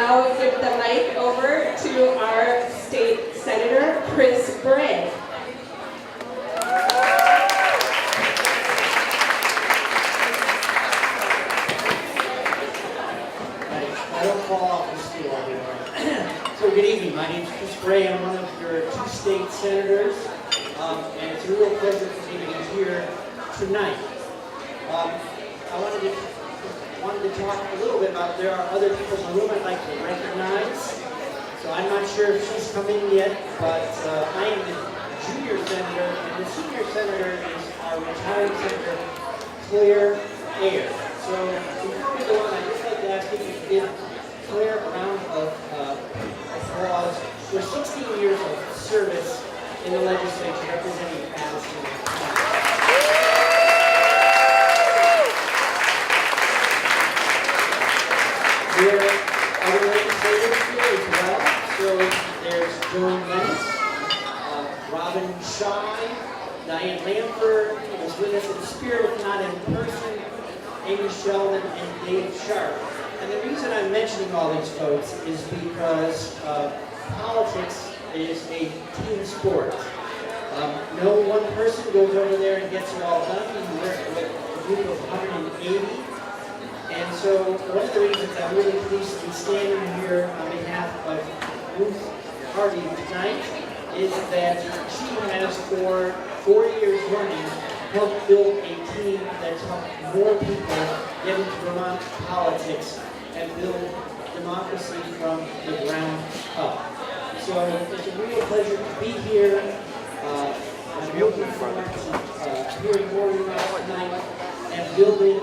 now give the mic over to our state senator, Chris Bray. I don't fall off the stool anymore. So good evening. My name is Chris Bray. I'm one of your two state senators, and it's a real pleasure for me to be here tonight. I wanted to talk a little bit about, there are other people in the room I'd like to recognize. So I'm not sure if she's come in yet, but I am the junior senator, and the senior senator is our retired senator, Claire Ayer. So before we go on, I'd just like to ask you to give Claire a round of applause for 16 years of service in the legislature representing Addison. There are other legislators here as well. So there's Joan Lennis, Robin Shaw, Diane Lamford, who was with us in spirit, if not in person, Amy Sheldon, and Dave Sharp. And the reason I'm mentioning all these folks is because politics is a team sport. No one person goes over there and gets it all done. You work with a group of 180. And so one of the reasons I'm really pleased to be standing here on behalf of Ruth Hardy tonight is that she has, for 4 years running, helped build a team that's helped more people get into Vermont politics and build democracy from the ground up. So it's a real pleasure to be here. I'm looking forward to hearing more about it tonight and building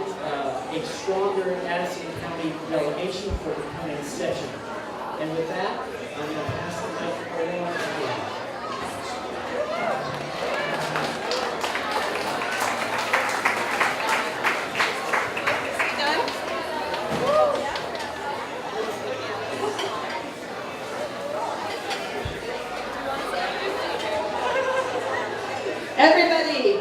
a stronger Addison County delegation for the coming session. And with that, I'm going to pass the mic over to you. Everybody,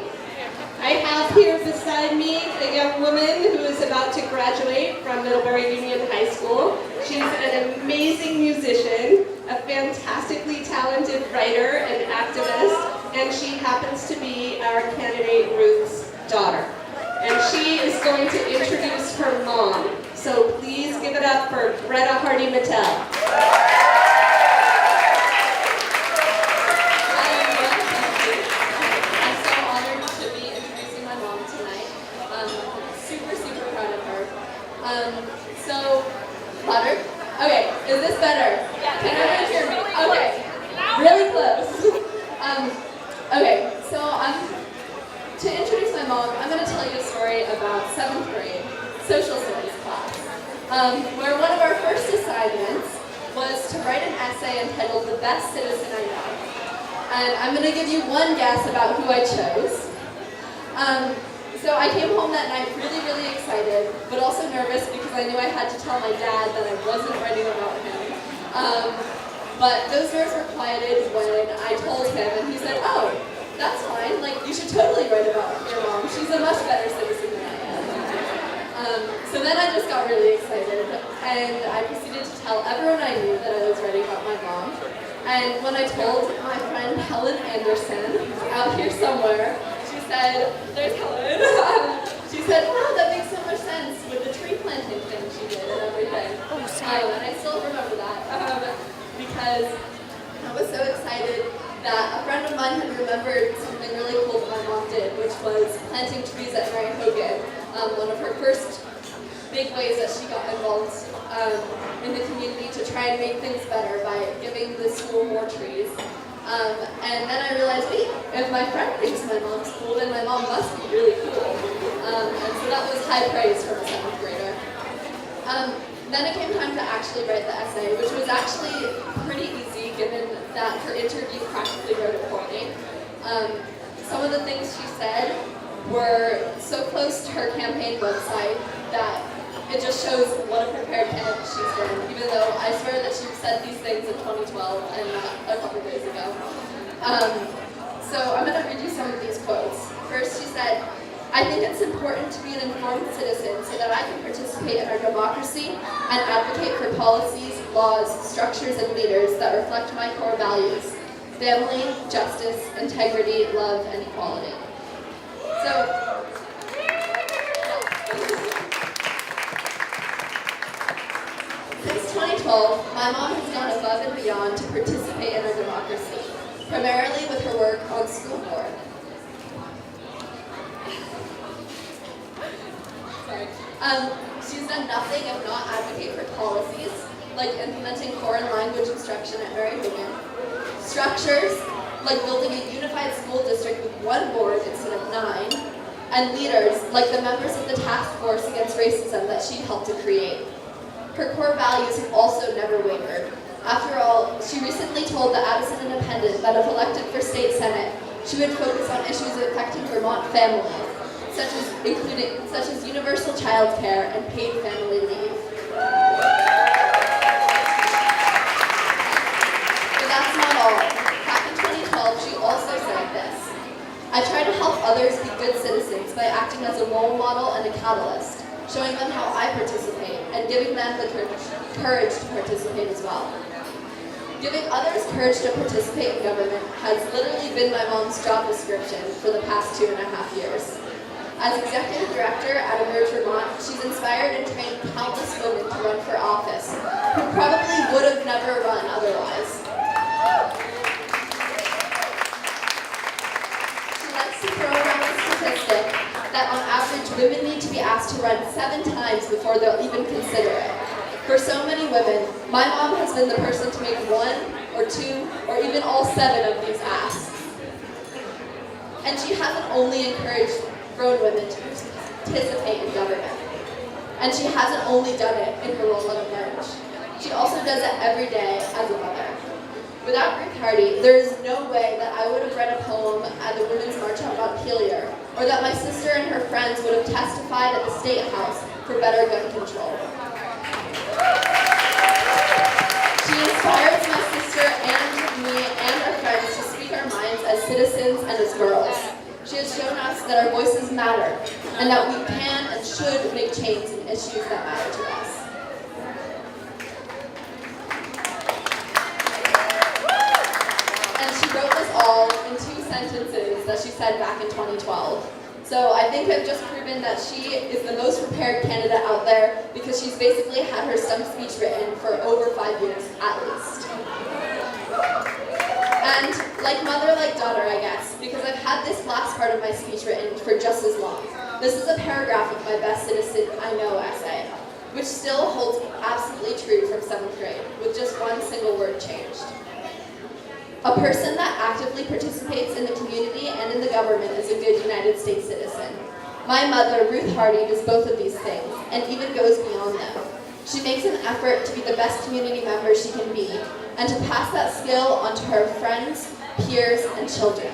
I have here beside me a young woman who is about to graduate from Middlebury Union High School. She's an amazing musician, a fantastically talented writer and activist, and she happens to be our candidate Ruth's daughter. And she is going to introduce her mom. So please give it up for Greta Hardy-Mittell. So, louder? Okay, is this better? Yeah. Can everyone hear me? Okay, really close. Okay, so to introduce my mom, I'm going to tell you a story about 7th grade social studies class, where one of our first assignments was to write an essay entitled "The Best Citizen I Know." And I'm going to give you one guess about who I chose. So I came home that night really, really excited, but also nervous because I knew I had to tell my dad that I wasn't writing about him. But those nerves were quieted when I told him, and he said, "Oh, that's fine. Like, you should totally write about your mom. She's a much better citizen than I am." So then I just got really excited, and I proceeded to tell everyone I knew that I was writing about my mom. And when I told my friend Helen Anderson, out here somewhere, she said, "There's Helen." She said, "Wow, that makes so much sense with the tree planting thing she did and everything." And I still remember that because I was so excited that a friend of mine had remembered something really cool that my mom did, which was planting trees at Mary Hogan, one of her first big ways that she got involved in the community to try and make things better by giving the school more trees. And then I realized, wait, if my friend thinks my mom's cool, then my mom must be really cool. And so that was high praise from a 7th grader. Then it came time to actually write the essay, which was actually pretty easy given that her interview practically wrote it for me. Some of the things she said were so close to her campaign website that it just shows what a prepared candidate she's been, even though I swear that she said these things in 2012 and not a couple days ago. So I'm going to read you some of these quotes. First, she said, I think it's important to be an informed citizen so that I can participate in our democracy and advocate for policies, laws, structures, and leaders that reflect my core values: family, justice, integrity, love, and equality. So, since 2012, my mom has gone above and beyond to participate in our democracy, primarily with her work on school board. She's done nothing if not advocate for policies, like implementing foreign language instruction at married women, structures, like building a unified school district with one board instead of 9, and leaders, like the members of the task force against racism that she helped to create. Her core values have also never wavered. After all, she recently told the Addison Independent that if elected for state senate, she would focus on issues affecting Vermont families, such as universal child care and paid family leave. But that's not all. Back in 2012, she also said this: "I try to help others be good citizens by acting as a role model and a catalyst, showing them how I participate and giving them the courage to participate as well." Giving others courage to participate in government has literally been my mom's job description for the past 2.5 years. As executive director at Emerge Vermont, she's inspired and trained countless women to run for office who probably would have never run otherwise. She likes to throw around the statistic that on average women need to be asked to run 7 times before they'll even consider it. For so many women, my mom has been the person to make 1 or 2 or even all 7 of these asks. And she hasn't only encouraged grown women to participate in government. And she hasn't only done it in her role at Emerge. She also does it every day as a mother. Without Ruth Hardy, there is no way that I would have read a poem at the Women's March on Montpelier, or that my sister and her friends would have testified at the State House for better gun control. She inspires my sister and me and our friends to speak our minds as citizens and as girls. She has shown us that our voices matter, and that we can and should make change in issues that matter to us. And she wrote this all in 2 sentences that she said back in 2012. So I think I've just proven that she is the most prepared candidate out there, because she's basically had her stump speech written for over 5 years at least. And like mother, like daughter, I guess, because I've had this last part of my speech written for just as long. This is a paragraph of my Best Citizen I Know essay, which still holds absolutely true from 7th grade, with just 1 single word changed. A person that actively participates in the community and in the government is a good United States citizen. My mother, Ruth Hardy, does both of these things, and even goes beyond them. She makes an effort to be the best community member she can be, and to pass that skill onto her friends, peers, and children.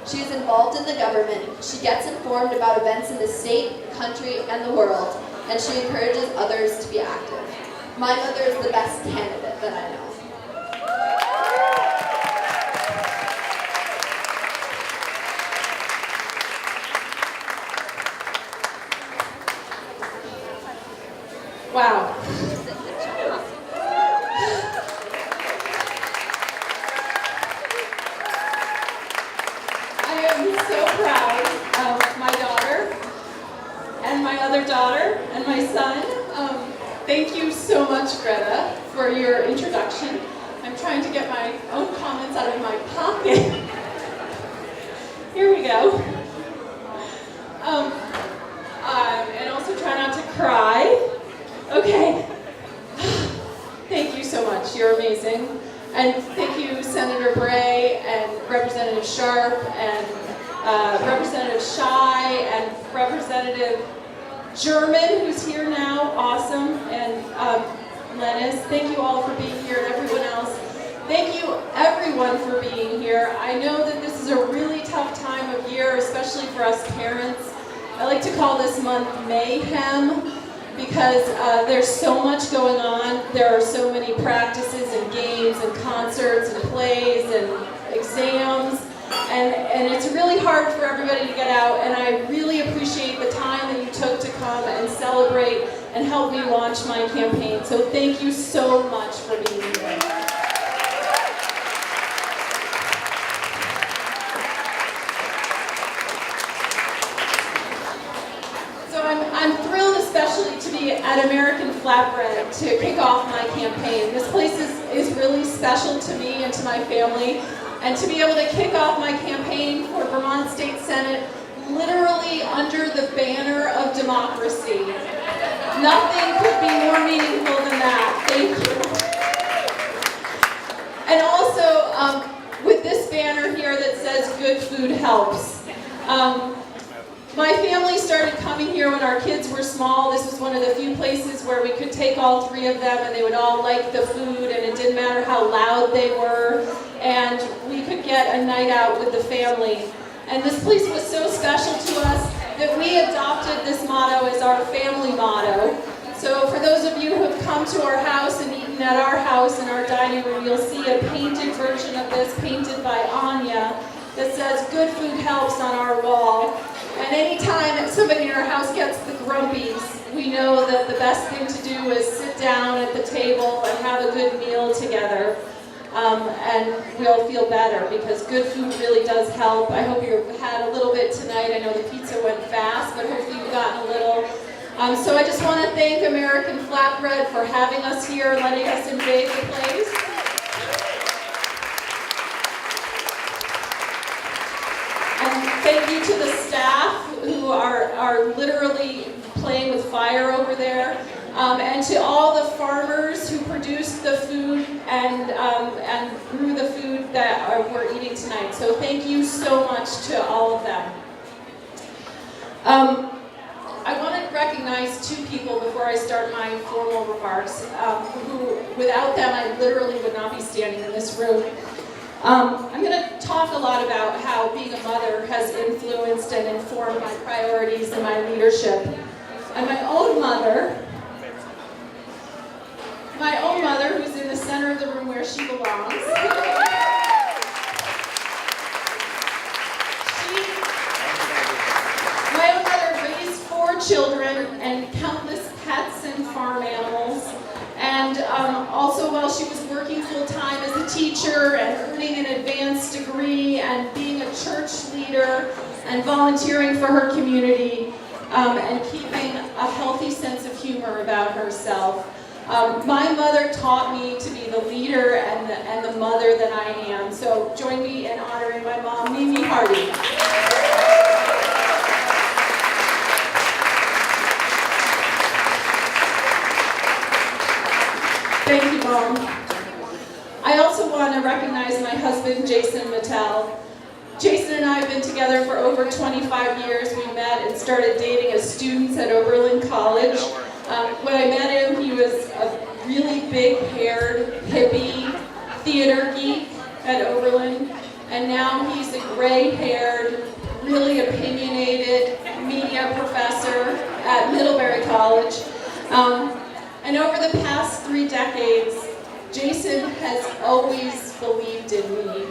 She is involved in the government, she gets informed about events in the state, country, and the world, and she encourages others to be active. My mother is the best candidate that I know. Wow. I am so proud of my daughter and my other daughter and my son. Thank you so much, Greta, for your introduction. I'm trying to get my own comments out of my pocket. Here we go. And also try not to cry. Okay. Thank you so much. You're amazing. And thank you, Senator Bray and Representative Sharp and Representative Shy and Representative German, who's here now. Awesome. And Lennis. Thank you all for being here, and everyone else. Thank you, everyone, for being here. I know that this is a really tough time of year, especially for us parents. I like to call this month Mayhem, because there's so much going on. There are so many practices and games and concerts and plays and exams. And it's really hard for everybody to get out, and I really appreciate the time that you took to come and celebrate and help me launch my campaign. So thank you so much for being here. So I'm thrilled especially to be at American Flatbread to kick off my campaign. This place is really special to me and to my family. And to be able to kick off my campaign for Vermont State Senate literally under the banner of democracy. Nothing could be more meaningful than that. Thank you. And also, with this banner here that says "Good Food Helps." My family started coming here when our kids were small. This was one of the few places where we could take all three of them and they would all like the food, and it didn't matter how loud they were, and we could get a night out with the family. And this place was so special to us that we adopted this motto as our family motto. So for those of you who have come to our house and eaten at our house in our dining room, you'll see a painted version of this, painted by Anya, that says "Good Food Helps" on our wall. And anytime somebody in our house gets the grumpies, we know that the best thing to do is sit down at the table and have a good meal together. And we'll feel better because good food really does help. I hope you had a little bit tonight. I know the pizza went fast, but hopefully you've gotten a little. So I just want to thank American Flatbread for having us here, letting us invade the place. Thank you to the staff who are literally playing with fire over there, and to all the farmers who produced the food and grew the food that we're eating tonight. So thank you so much to all of them. I want to recognize two people before I start my formal remarks, who without them I literally would not be standing in this room. I'm going to talk a lot about how being a mother has influenced and informed my priorities and my leadership. And my own mother, who's in the center of the room where she belongs, my own mother raised 4 children and countless pets and farm animals. And also while she was working full-time as a teacher and earning an advanced degree and being a church leader and volunteering for her community and keeping a healthy sense of humor about herself. My mother taught me to be the leader and the mother that I am. So join me in honoring my mom, Ruth Hardy. Thank you, Mom. I also want to recognize my husband, Jason Mittell. Jason and I have been together for over 25 years. We met and started dating as students at Oberlin College. When I met him, he was a really big-haired, hippie theater geek at Oberlin, and now he's a gray-haired, really opinionated media professor at Middlebury College. And over the past 3 decades, Jason has always believed in me.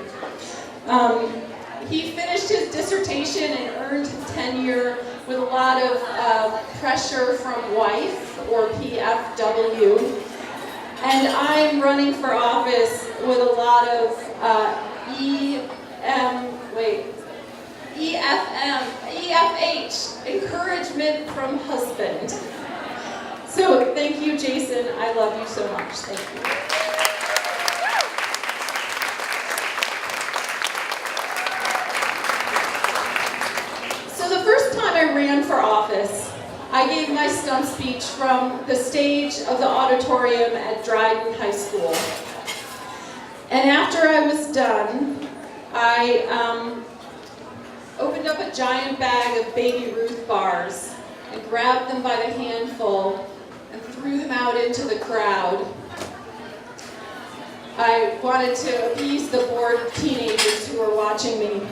He finished his dissertation and earned tenure with a lot of pressure from wife, or PFW. And I'm running for office with a lot of EFH, encouragement from husband. So thank you, Jason. I love you so much. Thank you. So the first time I ran for office, I gave my stump speech from the stage of the auditorium at Dryden High School. And after I was done, I opened up a giant bag of Baby Ruth bars and grabbed them by the handful and threw them out into the crowd. I wanted to appease the bored teenagers who were watching me.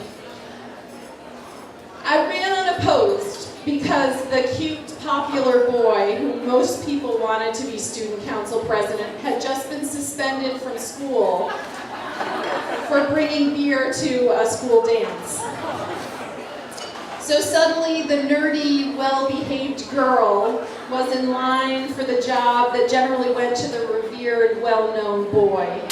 I ran unopposed because the cute, popular boy who most people wanted to be student council president had just been suspended from school for bringing beer to a school dance. So suddenly the nerdy, well-behaved girl was in line for the job that generally went to the revered, well-known boy.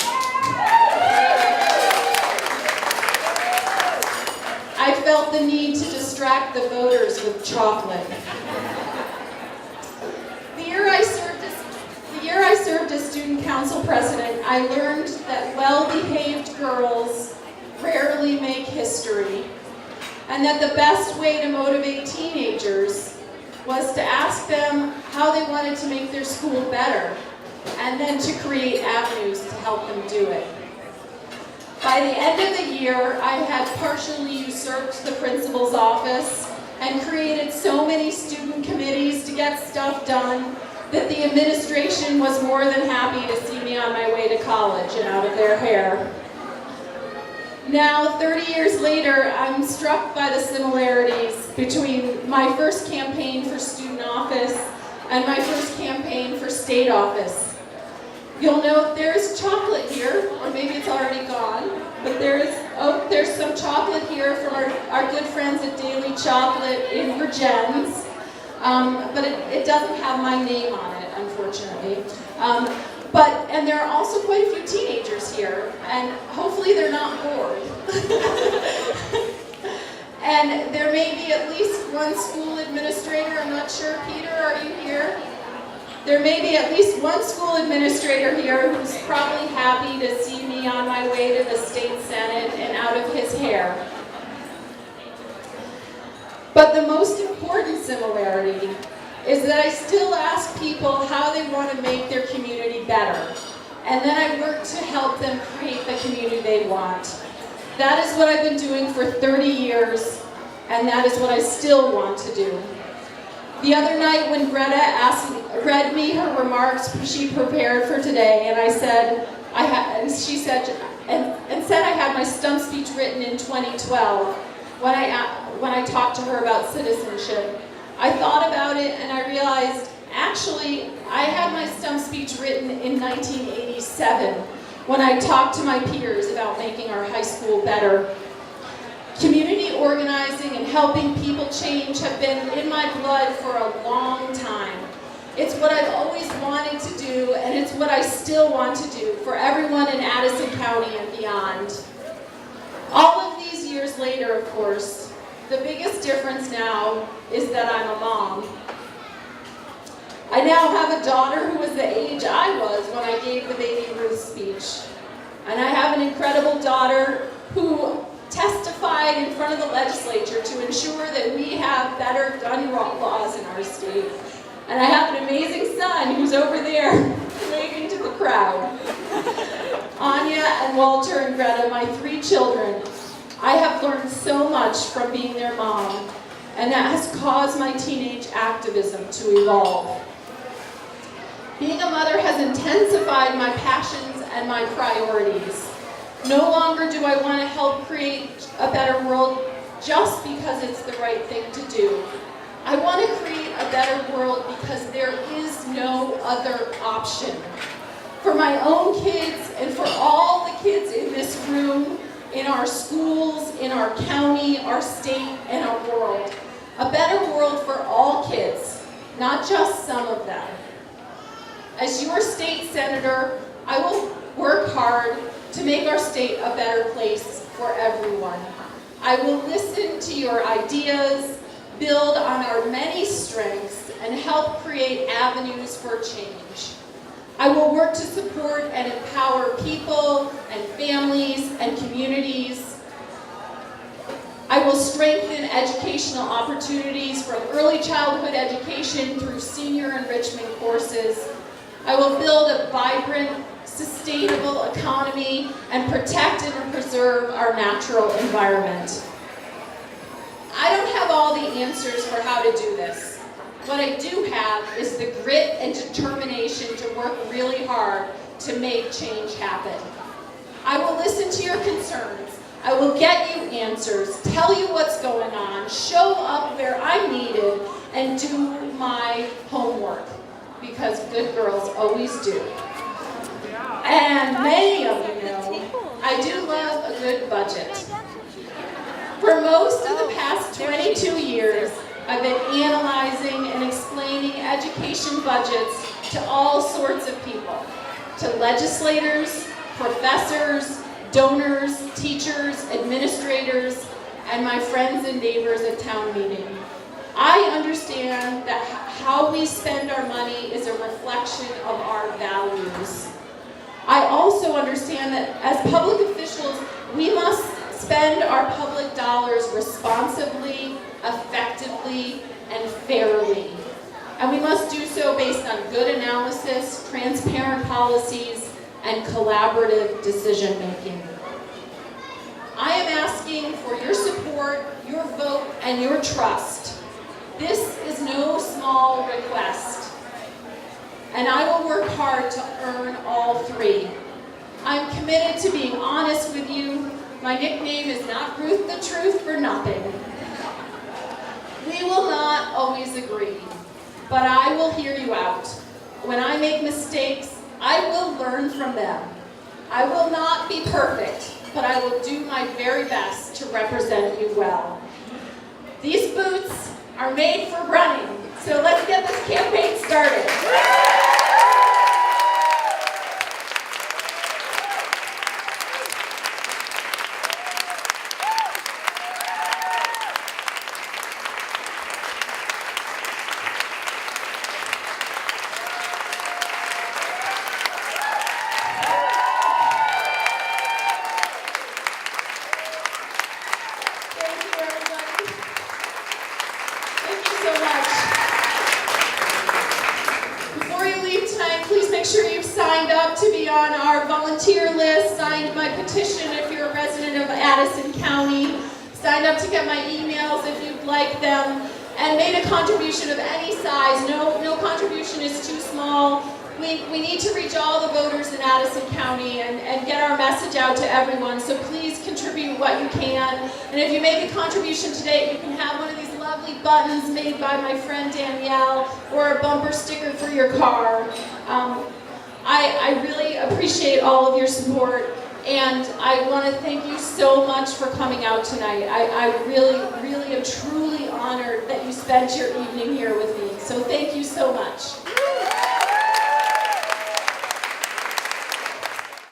I felt the need to distract the voters with chocolate. The year I served as student council president, I learned that well-behaved girls rarely make history, and that the best way to motivate teenagers was to ask them how they wanted to make their school better, and then to create avenues to help them do it. By the end of the year, I had partially usurped the principal's office and created so many student committees to get stuff done that the administration was more than happy to see me on my way to college and out of their hair. Now, 30 years later, I'm struck by the similarities between my first campaign for student office and my first campaign for state office. You'll note there's chocolate here, or maybe it's already gone, but there's some chocolate here from our good friends at Daily Chocolate in Virgins, but it doesn't have my name on it, unfortunately. And there are also quite a few teenagers here, and hopefully they're not bored. And there may be at least one school administrator, I'm not sure, Peter, are you here? There may be at least one school administrator here who's probably happy to see me on my way to the state senate and out of his hair. But the most important similarity is that I still ask people how they want to make their community better. And then I work to help them create the community they want. That is what I've been doing for 30 years, and that is what I still want to do. The other night when Greta read me her remarks she prepared for today, and she said I had my stump speech written in 2012 when I talked to her about citizenship. I thought about it and I realized, actually, I had my stump speech written in 1987 when I talked to my peers about making our high school better. Community organizing and helping people change have been in my blood for a long time. It's what I've always wanted to do, and it's what I still want to do for everyone in Addison County and beyond. All of these years later, of course, the biggest difference now is that I'm a mom. I now have a daughter who was the age I was when I gave the Baby Ruth speech. And I have an incredible daughter who testified in front of the legislature to ensure that we have better gun laws in our state. And I have an amazing son who's over there waving to the crowd. Anya and Walter and Greta, my 3 children, I have learned so much from being their mom, and that has caused my teenage activism to evolve. Being a mother has intensified my passions and my priorities. No longer do I want to help create a better world just because it's the right thing to do. I want to create a better world because there is no other option. For my own kids and for all the kids in this room, in our schools, in our county, our state, and our world. A better world for all kids, not just some of them. As your state senator, I will work hard to make our state a better place for everyone. I will listen to your ideas, build on our many strengths, and help create avenues for change. I will work to support and empower people and families and communities. I will strengthen educational opportunities from early childhood education through senior enrichment courses. I will build a vibrant, sustainable economy and protect and preserve our natural environment. I don't have all the answers for how to do this. What I do have is the grit and determination to work really hard to make change happen. I will listen to your concerns. I will get you answers, tell you what's going on, show up where I'm needed, and do my homework, because good girls always do. And many of you know, I do love a good budget. For most of the past 22 years, I've been analyzing and explaining education budgets to all sorts of people, to legislators, professors, donors, teachers, administrators, and my friends and neighbors at town meeting. I understand that how we spend our money is a reflection of our values. I also understand that as public officials, we must spend our public dollars responsibly, effectively, and fairly. And we must do so based on good analysis, transparent policies, and collaborative decision-making. I am asking for your support, your vote, and your trust. This is no small request, and I will work hard to earn all three. I'm committed to being honest with you. My nickname is not Ruth the Truth for nothing. We will not always agree, but I will hear you out. When I make mistakes, I will learn from them. I will not be perfect, but I will do my very best to represent you well. These boots are made for running, so let's get this campaign started. To be on our volunteer list, signed my petition if you're a resident of Addison County, signed up to get my emails if you'd like them, and made a contribution of any size. No contribution is too small. We need to reach all the voters in Addison County and get our message out to everyone, so please contribute what you can. And if you make a contribution today, you can have one of these lovely buttons made by my friend Danielle, or a bumper sticker for your car. I really appreciate all of your support, and I want to thank you so much for coming out tonight. I really, really am truly honored that you spent your evening here with me, so thank you so much.